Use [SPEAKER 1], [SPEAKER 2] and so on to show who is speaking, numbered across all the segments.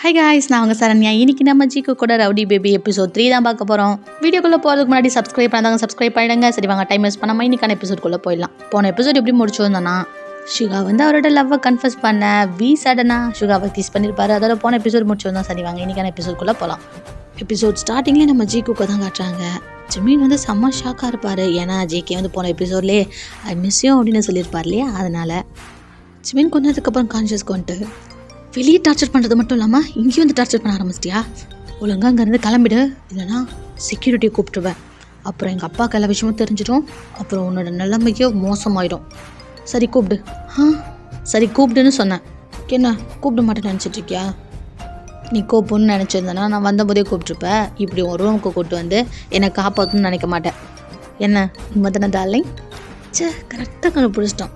[SPEAKER 1] Hi guys, நான் உங்கள் சரண்யா. இன்றைக்கி நம்ம ஜிக்கு கூட ரவுடி பேபி எபிசோட் 3 தான் பார்க்க போகிறோம். வீடியோக்குள்ளே போகிறதுக்கு முன்னாடி சப்ஸ்கிரைப் பண்ணாங்க, சப்ஸ்கிரைப் பண்ணிடுங்க. சரி வாங்க, டைம் வேஸ்ட் பண்ணாமல் இன்றைக்கான எபிசோட்குள்ளே போயிடலாம். போன எபிசோட் எப்படி முடிச்சிருந்தோன்னா, சுகா அவரோட லவ்வை கன்ஃபஸ் பண்ண சடனாக சுகாவை கிஸ் பண்ணியிருப்பாரு. அதோட போன எபிசோட் முடிச்சிருந்தோம். சரி வாங்க, இன்றைக்கான எபிசோட்குள்ளே போகலாம். எபிசோட் ஸ்டார்டிங்லேயே நம்ம ஜிக்குக்கு தான் காட்டுறாங்க. ஜிமின் செம்ம ஷாக்காக இருப்பார். ஏன்னா ஜிகே போன எபிசோட்லேயே ஐ மிஸ் யூ அப்படின்னு சொல்லியிருப்பார் இல்லையா. அதனால் ஜிமின் கொஞ்ச நேரத்துக்கப்புறம் கான்ஷியஸ்க்கு வந்துட்டு, வெளியே டார்ச்சர் பண்ணுறது மட்டும் இல்லாமல் இங்கேயும் டார்ச்சர் பண்ண ஆரம்பிச்சிட்டியா? ஒழுங்காக அங்கேருந்து கிளம்பிடு, இல்லைனா செக்யூரிட்டியை கூப்பிட்டுருவேன். அப்புறம் எங்கள் அப்பாவுக்கு எல்லா விஷயமும் தெரிஞ்சிடும். அப்புறம் உன்னோட நிலைமைக்கே மோசமாயிடும். சரி கூப்பிடு. சரி கூப்பிடுன்னு சொன்னேன். என்ன கூப்பிட மாட்டேன்னு நினச்சிட்ருக்கியா? நீ கூப்பிடுன்னு நினச்சிருந்தேன்னா நான் வந்தபோதே கூப்பிட்ருப்பேன். இப்படி ஒரு ரூமுக்கு கூப்பிட்டு வந்து என்னை காப்பாற்றணும்னு நினைக்க மாட்டேன். என்ன உண்மை தானே டார்லிங்? கரெக்டாக கண்டுபிடிச்சிட்டோம்.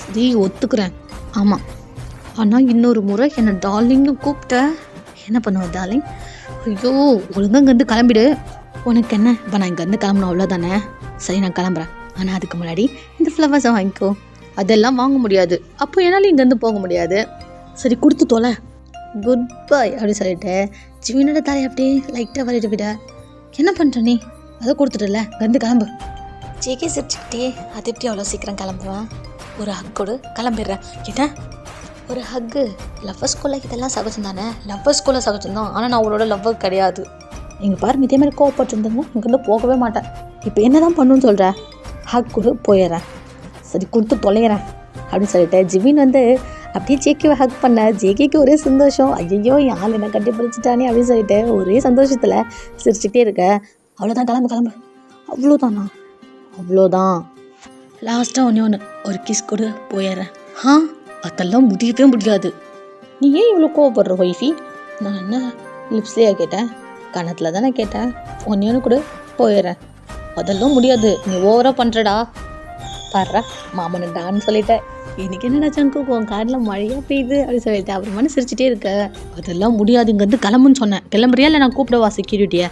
[SPEAKER 1] சரி ஒத்துக்கிறேன். ஆமாம், ஆனால் இன்னொரு முறை என்னை டார்லிங்னு கூப்பிட்ட என்ன பண்ணுவேன் டார்லிங்? ஐயோ, ஒழுங்காக இங்கேருந்து கிளம்பிடு. உனக்கு என்ன, இப்போ நான் இங்கேருந்து கிளம்பணும் அவ்வளோதானே? சரி நான் கிளம்புறேன். ஆனால் அதுக்கு முன்னாடி இந்த ஃப்ளவர்ஸை வாங்கிக்கோ. அதெல்லாம் வாங்க முடியாது. அப்போ என்னால் இங்கேருந்து போக முடியாது. சரி கொடுத்து தொலை. குட் பை அப்படி சொல்லிட்டு ஜிமினோட தலையை அப்படியே லைட்டாக வரைட்டு விட. என்ன பண்ணுற நீ? அதை கொடுத்துட்டல, இங்கேருந்து கிளம்பு. ஜேகே சிரிச்சுக்கிட்டே, அது எப்படி அவ்வளோ சீக்கிரம் கிளம்புவேன்? ஒரு ஹக் கொடு, கிளம்பிடுறேன். என்ன ஒரு ஹக்கு? லவ்வர் ஸ்கூலில் இதெல்லாம் சகஜம் தானே? லவ்வர் ஸ்கூலில் சகஜம் தான், ஆனால் நான் அவளோட லவ்வர் கிடையாது. நீங்கள் பாருங்க, இதே மாதிரி கோவப்பட்டுருந்தேங்க இங்கேருந்து போகவே மாட்டேன். இப்போ என்ன தான் பண்ணுன்னு சொல்கிறேன்? ஹக் கொடு, போயிடுறேன். சரி கொடுத்து தொலைகிறேன் அப்படின்னு சொல்லிட்டு ஜிமின் அப்படியே ஜேகேவை ஹக் பண்ண. ஜேகேக்கு ஒரே சந்தோஷம். ஐயோ யார் என்ன கட்டி பிடிச்சிட்டானே அப்படின்னு சொல்லிட்டு ஒரே சந்தோஷத்தில் சிரிச்சுக்கிட்டே இருக்க. அவ்வளோதான், கிளம்பு கிளம்பு. அவ்வளோதானா? அவ்வளோதான். லாஸ்ட்டாக ஒன்று ஒரு கிஸ் கொடு, போயிடுறேன். அதெல்லாம் முடியவே முடியாது. நீ ஏன் இவ்வளோ கோவப்படுற ஒய்ஃபி? நான் என்ன லிப்ஸ்லேயே கேட்டேன்? கணத்தில் தானே கேட்டேன். ஒன்று கூட போயிடுறேன். அதெல்லாம் முடியாது, நீ ஓவராக பண்ணுறடா. பாடுறா மாமனடான்னு சொல்லிட்டேன். இன்னைக்கு என்னடா சங்கு உன் காரில் மழையாக பெய்யுது அப்படின்னு சொல்லிட்டு அப்புறமா சிரிச்சிட்டே இருக்க. அதெல்லாம் முடியாது, இங்கேருந்து கிளம்புன்னு சொன்னேன். கிளம்புறியா இல்லை நான் கூப்பிடவா செக்யூரிட்டியை?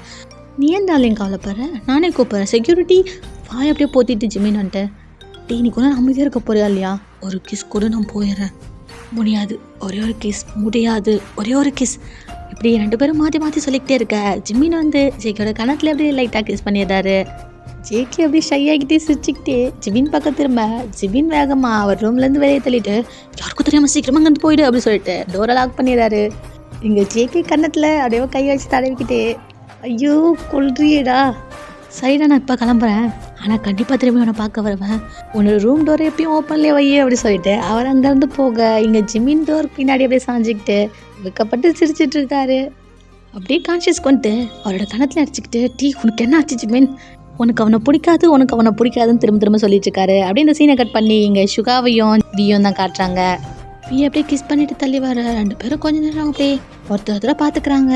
[SPEAKER 1] நீ ஏன் டார்லிங் கவலைப்படுற? நானே கூப்பிட்றேன். செக்யூரிட்டி வாய் அப்படியே போத்திட்டு ஜிமின் வந்துட்டு, டீ நீ கூட அமைதியாக இருக்க போறியா இல்லையா? ஒரு கிஸ் கூட நான் போயிடுறேன். முடியாது, ஒரே ஒரு கிஸ். முடியாது, ஒரே ஒரு கிஸ். இப்படி 2 பேரும் மாற்றி மாற்றி சொல்லிக்கிட்டே இருக்க. ஜிமின் ஜேகேயோட கணத்தில் அப்படியே லைட்டாக கிஸ் பண்ணிடுறாரு. ஜேகே அப்படியே ஷை ஆகிட்டே சிரிச்சுக்கிட்டே ஜிமின் பக்கம் திரும்ப. ஜிமின் வேகமாக அவர் ரூம்லேருந்து வெளியே தள்ளிட்டு, யாருக்கும் தெரியாமல் சீக்கிரமாக அங்கே போயிடு அப்படின்னு சொல்லிட்டு டோரை லாக் பண்ணிடுறாரு. இங்கே ஜேகே கண்ணத்தில் அப்படியே கையை வச்சு தடவிக்கிட்டே, ஐயோ கொல்றியேடா. சரிடா, நான் இப்போ கிளம்புறேன். ஆனால் கண்டிப்பாக திரும்பி உன்னை பார்க்க வருவேன். உன்னோட ரூம் டோரை எப்பயும் ஓப்பன்லேயே வையே அப்படி சொல்லிட்டு அவர் அங்கேருந்து போக, இங்கே ஜிமின் டோர் பின்னாடி அப்படியே சாஞ்சிக்கிட்டு வைக்கப்பட்டு சிரிச்சிட்டு இருக்காரு. அப்படியே கான்ஷியஸ் கொண்டு அவரோட கணத்தில் அடிச்சுக்கிட்டு, டீ உனக்கு என்ன ஆச்சு ஜிமின்? உனக்கு அவனை பிடிக்காது, உனக்கு அவனை பிடிக்காதுன்னு திரும்ப திரும்ப சொல்லிட்டு இருக்காரு. அப்படியே இந்த சீனை கட் பண்ணி இங்கே சுகாவையும் வியும் தான் காட்டுறாங்க. வி அப்படியே கிஸ் பண்ணிட்டு தள்ளி வர. 2 பேரும் கொஞ்ச நேரம் அப்படியே ஒருத்தர் பார்த்துக்கிறாங்க.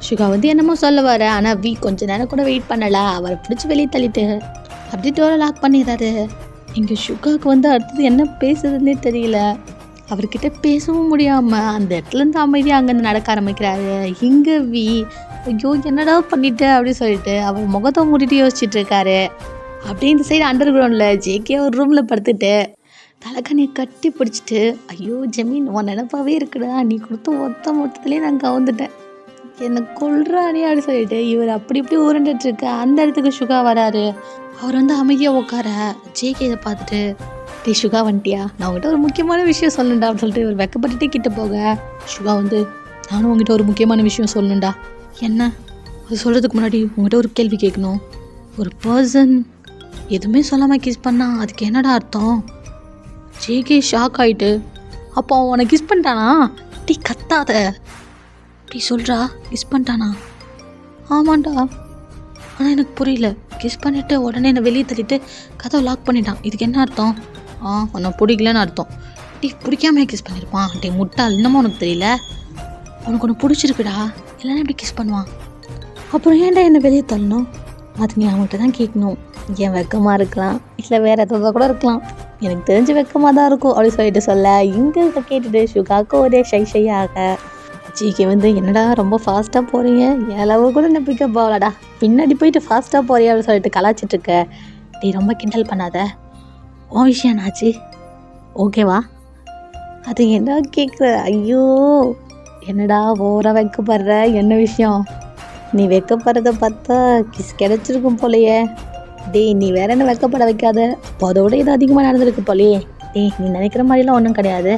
[SPEAKER 1] சுகா என்னமோ சொல்ல வர, ஆனால் வி கொஞ்ச நேரம் கூட வெயிட் பண்ணலை. அவரை பிடிச்சி வெளியே தள்ளிட்டு அப்படியே டோரை லாக் பண்ணிடுறாரு. இங்கே சுகாவுக்கு அடுத்தது என்ன பேசுறதுன்னே தெரியல. அவர்கிட்ட பேசவும் முடியாமல் அந்த இடத்துலேருந்து அமைதியாக அங்கேருந்து நடக்க ஆரம்பிக்கிறாரு. இங்கே வி ஐயோ என்னடா பண்ணிட்ட அப்படின்னு சொல்லிட்டு அவர் முகத்தை மூடிட்டு யோசிச்சுட்டு இருக்காரு. அப்படியே இந்த சைடு அண்டர் கிரவுண்டில் ஜேகே ஒரு ரூமில் படுத்துட்டு தலைக்கண்ணியை கட்டி பிடிச்சிட்டு, ஐயோ ஜமீன் உன் நினப்பாவே இருக்குடா, நீ கொடுத்த மொத்தத்துலேயே நான் கவுந்துட்டேன், என்னை கொல்றானே அப்படின்னு சொல்லிட்டு இவர் அப்படி இப்படி உருண்டுட்டு இருக்க. அந்த இடத்துக்கு சுகா வராரு. அவர் அமைதியாக உட்கார. ஜேகே இதை பார்த்துட்டு, டே சுகா வந்துட்டியா, நான் உங்ககிட்ட ஒரு முக்கியமான விஷயம் சொல்லணுண்டா அப்படின்னு சொல்லிட்டு இவர் வெக்கப்பட்டுட்டே கிட்ட போக, சுகா நானும் உங்ககிட்ட ஒரு முக்கியமான விஷயம் சொல்லணுண்டா. என்ன? அது சொல்கிறதுக்கு முன்னாடி உங்ககிட்ட ஒரு கேள்வி கேட்கணும். ஒரு பர்சன் எதுவுமே சொல்லாமல் கிஸ் பண்ணா அதுக்கு என்னடா அர்த்தம்? ஜேகே ஷாக் ஆகிட்டு, அப்போ அவன் உன்னை கிஸ் பண்ணிட்டானா? டீ கத்தாத, அப்படி சொல்கிறா. கிஸ் பண்ணிட்டானா? ஆமாண்டா, ஆனால் எனக்கு புரியல. கிஸ் பண்ணிவிட்டு உடனே என்னை வெளியே தள்ளிட்டு கதவை லாக் பண்ணிட்டான். இதுக்கு என்ன அர்த்தம்? உன்னை பிடிக்கலன்னு அர்த்தம். டீ பிடிக்காம கிஸ் பண்ணியிருப்பான். டீ முட்டாள், இன்னமும் உனக்கு தெரியல? உனக்கு ஒன்று பிடிச்சிருக்குடா, இல்லைன்னா எப்படி கிஸ் பண்ணுவான்? அப்புறம் ஏன்டா என்னை வெளியே தள்ளணும்? அது நீ அவங்ககிட்ட தான் கேட்கணும். ஏன் வெக்கமாக இருக்கலாம், இல்லை வேறு எதாவது கூட இருக்கலாம், எனக்கு தெரிஞ்சு வெக்கமாக தான் இருக்கும் அப்படின்னு சொல்லிட்டு சொல்ல, இங்கே கேட்டுட்டு சுகாவுக்கு ஒரே ஷையாக. ஜிகே என்னடா ரொம்ப ஃபாஸ்ட்டாக போகிறீங்க, ஏழாவோ கூட என்ன பிக்கப் ஆகலடா, பின்னாடி போயிட்டு ஃபாஸ்ட்டாக போறியா அப்படின்னு சொல்லிட்டு கலாச்சிட்ருக்க. நீ ரொம்ப கிண்டல் பண்ணாத, உன் விஷயம் என்னாச்சு ஓகேவா? அது என்ன கேட்குற? ஐயோ என்னடா ஓவரா வெக்கப்படுற, என்ன விஷயம்? நீ வெக்கப்படுறத பார்த்தா கிஸ் கிடைச்சிருக்கும் போலயே. டேய் நீ வேற என்ன வெக்கப்பட வைக்காத, அப்போ அதோட இது அதிகமாக நடந்திருக்கு போலயே. டேய் நீ நினைக்கிற மாதிரிலாம் ஒன்றும் கிடையாது,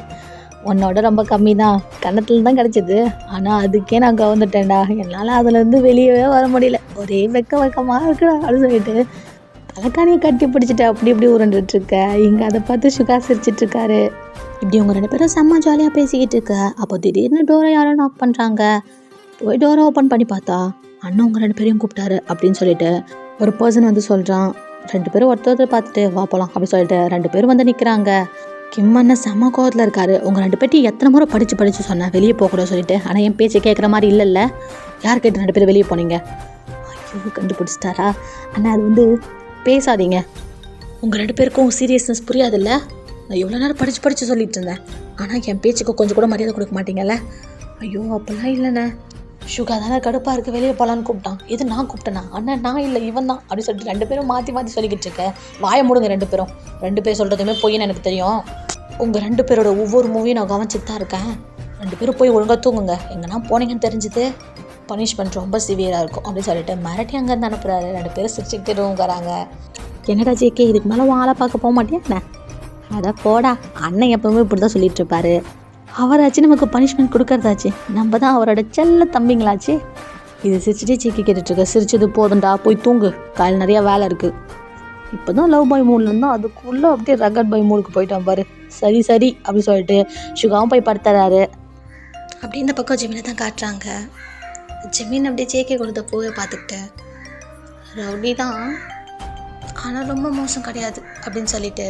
[SPEAKER 1] உன்னோட ரொம்ப கம்மி தான், கன்னத்தில் தான் கிடச்சிது. ஆனால் அதுக்கே நான் கவர்ந்துட்டேன்டா, என்னால் அதுலேருந்து வெளியவே வர முடியல, ஒரே வெக்கமாக இருக்குடா அப்படின்னு சொல்லிட்டு தலைக்காணியை கட்டி பிடிச்சிட்டு அப்படி இப்படி உருண்டுட்டுருக்க. இங்கே அதை பார்த்து சுகா சிரிச்சிட்ருக்காரு. இப்படி உங்கள் 2 பேரும் செம்ம ஜாலியாக பேசிக்கிட்டு இருக்க. அப்போ திடீர்னு டோரை யாரோ நாக் பண்ணுறாங்க. போய் டோரை ஓப்பன் பண்ணி பார்த்தா அண்ணன் உங்கள் 2 பேரையும் கூப்பிட்டாரு அப்படின்னு சொல்லிட்டு ஒரு பர்சன் வந்து சொல்கிறான். 2 பேரும் ஒருத்தர் பார்த்துட்டு வா போகலாம் அப்படின்னு சொல்லிட்டு 2 பேரும் வந்து நிற்கிறாங்க. கிம் அண்ணன் செம்ம கோவத்தில் இருக்காரு. உங்கள் 2 பேர்ட்டி எத்தனை முறை படித்து சொன்னேன் வெளியே போகக்கூடாது சொல்லிட்டு, ஆனால் என் பேச்சு கேட்குற மாதிரி இல்லைல்ல, யார் கேட்டு 2 பேரும் வெளியே போனீங்க? ஐயோ கண்டுபிடிச்சிட்டாரா? ஆனால் அது வந்து பேசாதீங்க, உங்கள் 2 பேருக்கும் சீரியஸ்னஸ் புரியாதுல்ல. நான் எவ்வளோ நேரம் படித்து சொல்லிட்டு இருந்தேன், ஆனால் என் பேச்சுக்கு கொஞ்சம் கூட மரியாதை கொடுக்க மாட்டீங்கல்ல. ஐயோ அப்போல்லாம் இல்லைண்ணே, சுகா தானே கடுப்பாக இருக்குது வெளியே போகலான்னு கூப்பிட்டான். இது நான் கூப்பிட்டேண்ணா? அண்ணன் நான் இல்லை இவன் தான் அப்படின்னு சொல்லிட்டு 2 பேரும் மாற்றி சொல்லிக்கிட்டு இருக்கேன். வாயை மூடுங்க 2 பேரும். 2 பேர் சொல்கிறதுமே பொய்ன்னு எனக்கு தெரியும். உங்கள் 2 பேரோட ஒவ்வொரு மூவியும் நான் கவனிச்சுட்டு தான் இருக்கேன். 2 பேரும் போய் ஒழுங்காக தூங்குங்க, எங்கன்னா போனீங்கன்னு தெரிஞ்சுது பனிஷ்மெண்ட் ரொம்ப சிவியராக இருக்கும் அப்படின்னு சொல்லிட்டு மிரட்டி அங்கேருந்து அனுப்புகிறாரு. 2 பேரும் சிரிச்சுக்கிட்டே ரூமுங்கிறாங்க. என்னடா ஜேகே இதுக்கு மேலே ஆளை பார்க்க போக மாட்டியா என்ன? அதை போடா, அண்ணன் எப்பவுமே இப்படி தான் சொல்லிட்டு இருப்பாரு. அவராச்சு நமக்கு பனிஷ்மெண்ட் கொடுக்கறதாச்சு, நம்ம தான் அவரோட செல்ல தம்பிங்களாச்சு. இது சிரிச்சுட்டே சீக்கி கேட்டுட்ருக்க. சிரிச்சது போதும்டா, போய் தூங்கு, காலையில் நிறையா வேலை இருக்குது. இப்போ தான் லவ் பாய் மூடில் இருந்தோம், அதுக்குள்ளே அப்படியே ரகட் பாய் மூடுக்கு போயிட்டான் பாரு. சரி அப்படின்னு சொல்லிட்டு சுகாவும் போய் படுத்துறாரு. அப்படி இந்த பக்கம் ஜெமினை தான் காட்டுறாங்க. ஜெமின் அப்படியே ஜேகே கொடுத்த பூவை பார்த்துக்கிட்டு, ரவுடி தான் ஆனால் ரொம்ப மோசம் கிடையாது அப்படின்னு சொல்லிட்டு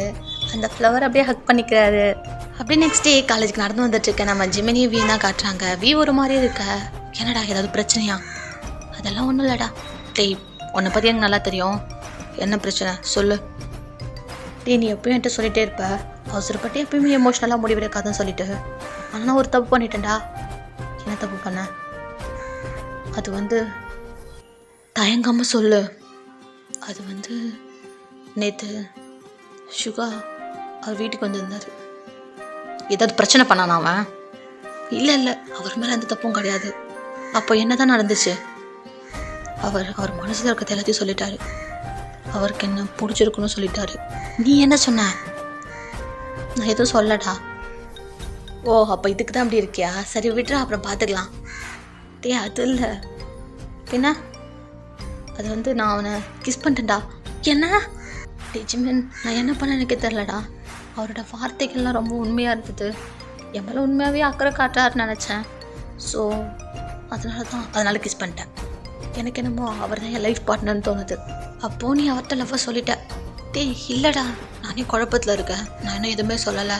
[SPEAKER 1] அந்த ஃப்ளவர் அப்படியே ஹக் பண்ணிக்கிறாரு. அப்படியே நெக்ஸ்ட் டே காலேஜுக்கு நடந்து வந்துட்டுருக்கேன். நம்ம ஜெமினியும் வீணா காட்டுறாங்க. வீ ஒரு மாதிரியே இருக்க. என்னடா ஏதாவது பிரச்சனையா? அதெல்லாம் ஒன்றும் இல்லைடா. டேய் உன்னை பற்றி எனக்கு நல்லா தெரியும், என்ன பிரச்சனை சொல்லு. டேய் நீ எப்பயும் என்கிட்ட சொல்லிகிட்டே இருப்ப, அவசரப்பட்டு எப்பயுமே எமோஷ்னலாக முடிவெடுக்காதுன்னு சொல்லிட்டு. ஆனால் நான் ஒரு தப்பு பண்ணிட்டேன்டா. என்ன தப்பு பண்ண? அது வந்து தயங்காமல் சொல்லு. அது வந்து நேற்று சுகா அவர் வீட்டுக்கு வந்திருந்தார். ஏதாவது பிரச்சனை பண்ணானா அவன்? இல்லை அவர் மேலே எந்த தப்பும் கிடையாது. அப்போ என்ன தான் நடந்துச்சு? அவர் மனசில் இருக்கிறது எல்லாத்தையும் சொல்லிட்டாரு. அவருக்கு என்ன பிடிச்சிருக்குன்னு சொல்லிட்டாரு. நீ என்ன சொன்ன? நான் எதுவும் சொல்லடா. ஓ அப்போ இதுக்கு தான் அப்படி இருக்கியா? சரி விட்டுறா, அப்புறம் பார்த்துக்கலாம். டே அது இல்லை என்ன, அது வந்து நான் அவனை கிஸ் பண்ணிட்டேன்டா. என்ன? டே ஜிமின் நான் என்ன பண்ண எனக்கே தெரிலடா. அவரோட வார்த்தைகள்லாம் ரொம்ப உண்மையாக இருந்தது. என் மேலே உண்மையாகவே அக்கறை காட்டுறாருன்னு நினச்சேன். ஸோ அதனால கிஸ் பண்ணிட்டேன். எனக்கு என்னமோ அவர் தான் என் லைஃப் பார்ட்னர்னு தோணுது. அப்போது நீ அவர்கிட்ட லவ்வை சொல்லிட்ட. டே இல்லைடா, நானே குழப்பத்தில் இருக்கேன், நான் இன்னும் எதுவுமே சொல்லலை.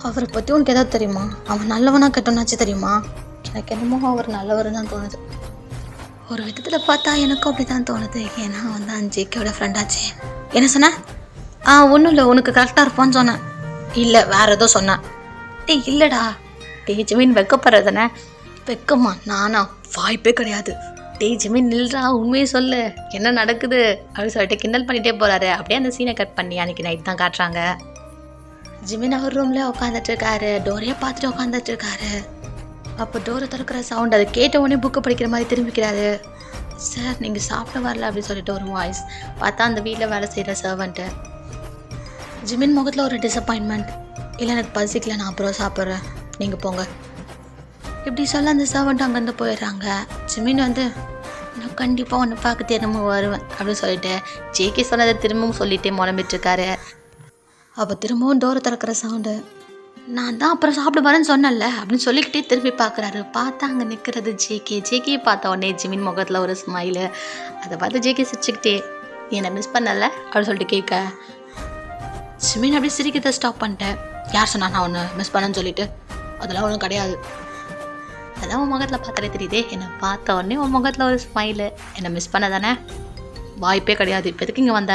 [SPEAKER 1] அவரை பற்றி உனக்கு ஏதாவது தெரியுமா? அவன் நல்லவனா கெட்டவனாச்சு தெரியுமா? எனக்கு என்னமோ அவர் நல்லவர் தான் தோணுது. ஒரு விதத்தில் பார்த்தா எனக்கும் அப்படி தான் தோணுது. ஏன்னா அவன் தான் ஜேகேவோட ஃப்ரெண்டாச்சு. என்ன சொன்ன? ஒன்றும் இல்லை, உனக்கு கரெக்டாக இருப்பான்னு சொன்னேன். இல்லை வேறு ஏதோ சொன்னேன். டே இல்லைடா. டே ஜெமீன் வெக்கப்படுறதானே? வெக்கமா? நானா? வாய்ப்பே கிடையாது. டே ஜெமீன் நில்றா, உண்மையை சொல்லு, என்ன நடக்குது அப்படின்னு சொல்லிட்டு கிண்டல் பண்ணிகிட்டே போகிறாரு. அப்படியே அந்த சீனை கட் பண்ணி அன்றைக்கி நைட் தான் காட்டுறாங்க. ஜிமின் அவர் ரூம்லேயே உட்காந்துட்டு இருக்காரு, டோரையே பார்த்துட்டு உட்காந்துட்டு இருக்காரு. அப்போ டோரை திறக்கிற சவுண்ட், அதை கேட்ட உடனே புக்கு படிக்கிற மாதிரி திரும்பிக்கிறாரு. சார் நீங்கள் சாப்பிட வரல அப்படின்னு சொல்லிட்டு ஒரு வாய்ஸ். பார்த்தா அந்த வீட்டில் வேலை செய்கிற சர்வெண்ட்டு. ஜிமின் முகத்தில் ஒரு டிசப்பாயின்மெண்ட். இல்லை எனக்கு பசிக்கல, நான் அப்புறம் சாப்பிட்றேன், நீங்கள் போங்க இப்படி சொல்ல அந்த சர்வெண்ட் அங்கேருந்து போயிடுறாங்க. ஜிமின் வந்து நான் கண்டிப்பாக ஒன்று பார்க்க திரும்ப வருவேன் அப்படின்னு சொல்லிட்டு ஜேகே சொன்னதை திரும்பவும் சொல்லிகிட்டே முழம்பிட்டுருக்காரு. அப்போ திரும்பவும் டோரை திறக்கிற சவுண்டு. நான் தான் அப்புறம் சாப்பிட வரேன்னு சொன்னல அப்படின்னு சொல்லிக்கிட்டே திரும்பி பார்க்குறாரு. பார்த்தா அங்கே நிற்கிறது ஜேகே பார்த்த உடனே ஜிமின் முகத்தில் ஒரு ஸ்மைலு. அதை பார்த்து ஜேகே சிரிச்சுக்கிட்டே நீ என்னை மிஸ் பண்ணல அப்படின்னு சொல்லிட்டு கேட்க, ஜிமின் அப்படியே சிரிக்கிறத ஸ்டாப் பண்ணிட்டேன். யார் சொன்னா நான் ஒன்று மிஸ் பண்ணேன்னு சொல்லிட்டு? அதெல்லாம் ஒன்றும் கிடையாது. அதெல்லாம் உன் முகத்தில் பார்த்தாலே தெரியுதே. என்னை பார்த்த உடனே உன் முகத்தில் ஒரு ஸ்மைலு. என்னை மிஸ் பண்ண தானே? வாய்ப்பே கிடையாது. இப்போ எதுக்கு இங்கே வந்த?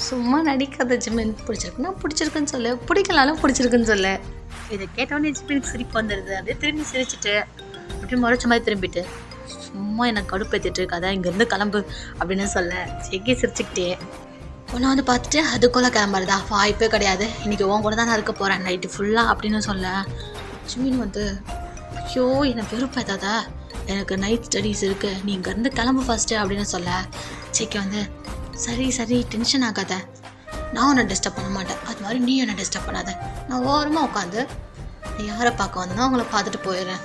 [SPEAKER 1] சும்மா நடிக்காத ஜிமின். பிடிச்சிருக்குன்னா பிடிச்சிருக்குன்னு சொல்லு, பிடிக்கலாலும் பிடிச்சிருக்குன்னு சொல்லு. இதை கேட்டோடனே ஜிமினுக்கு சிரிப்பு வந்துடுது. அப்படியே திரும்பி சிரிச்சுட்டு அப்படியே முறைச்ச மாதிரி திரும்பிட்டு, சும்மா எனக்கு கடுப்பேற்றிட்டு இருக்காத, இங்கேருந்து கிளம்பு அப்படின்னு சொல்ல ஜேகே சிரிச்சுக்கிட்டே உன்னை வந்து பார்த்துட்டு அதுக்குள்ளே கிளம்புறதா? வாய்ப்பே கிடையாது, இன்றைக்கி உன் கூட தான் நான் இருக்க போகிறேன் நைட்டு ஃபுல்லாக அப்படின்னு சொல்ல ஜிமின் வந்து ஐயோ என்னை வெறுப்பேதாதா, எனக்கு நைட் ஸ்டடீஸ் இருக்குது, நீ இங்கேருந்து கிளம்பு ஃபஸ்ட்டு அப்படின்னு சொல்ல ஜேகே வந்து சரி டென்ஷன் ஆகாத, நான் உன்னை டிஸ்டர்ப் பண்ண மாட்டேன், அது மாதிரி நீ என்னை டிஸ்டர்ப் பண்ணாத, நான் ஓரமாக உட்காந்து நீ யாரை பார்க்க வந்தனோ அவங்கள பார்த்துட்டு போயிடுறேன்.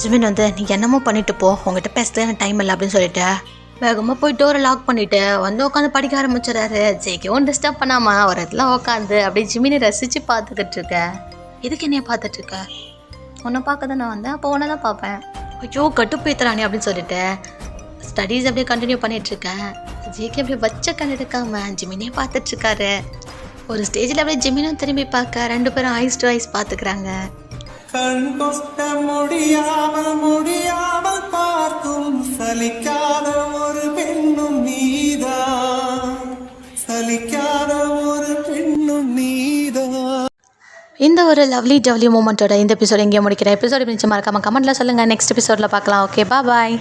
[SPEAKER 1] ஜிமின் வந்து நீ என்னமோ பண்ணிட்டு போ, உங்ககிட்ட பேசல எனக்கு டைம் இல்லை அப்படின்னு சொல்லிட்டு வேகமாக போய் டோரை லாக் பண்ணிவிட்டு வந்து உட்காந்து படிக்க ஆரம்பிச்சிடறாரு. ஜேகேவும் டிஸ்டர்ப் பண்ணாமல் ஒரு இடத்துல உட்காந்து அப்படியே ஜிமினை ரசித்து பார்த்துக்கிட்டு இருக்க. எதுக்கு என்னைய பார்த்துட்ருக்க, உன்னை பார்க்க தான் நான் வந்தேன், அப்போ உன்னை தான் பார்ப்பேன். ஐயோ கட்டுப்பேத்துறானே அப்படின்னு சொல்லிட்டு ஸ்டடீஸ் அப்படியே கண்டினியூ பண்ணிகிட்ருக்கேன். ஜேகே அப்படியே வச்ச கண் எடுக்காம ஜிமினே பார்த்துட்ருக்காரு. ஒரு ஸ்டேஜில் அப்படியே ஜிமினும் திரும்பி பார்க்க 2 பேரும் ஐஸ் டு ஐஸ் பார்த்துக்கிறாங்க.
[SPEAKER 2] முடியாமல் பார்க்கும் சலிக்காத ஒரு பெண்ணும் நீதான், சலிக்காத ஒரு பெண்ணும் நீதான்.
[SPEAKER 1] இந்த ஒரு லவ்லி ஜவ்லி மூமெண்ட்டோட இந்த எபிசோட் எங்கேயும் முடிக்கிற எபிசோட் மறக்காம கமெண்ட்டில் சொல்லுங்கள். நெக்ஸ்ட் எபிசோடில் பார்க்கலாம். Okay bye.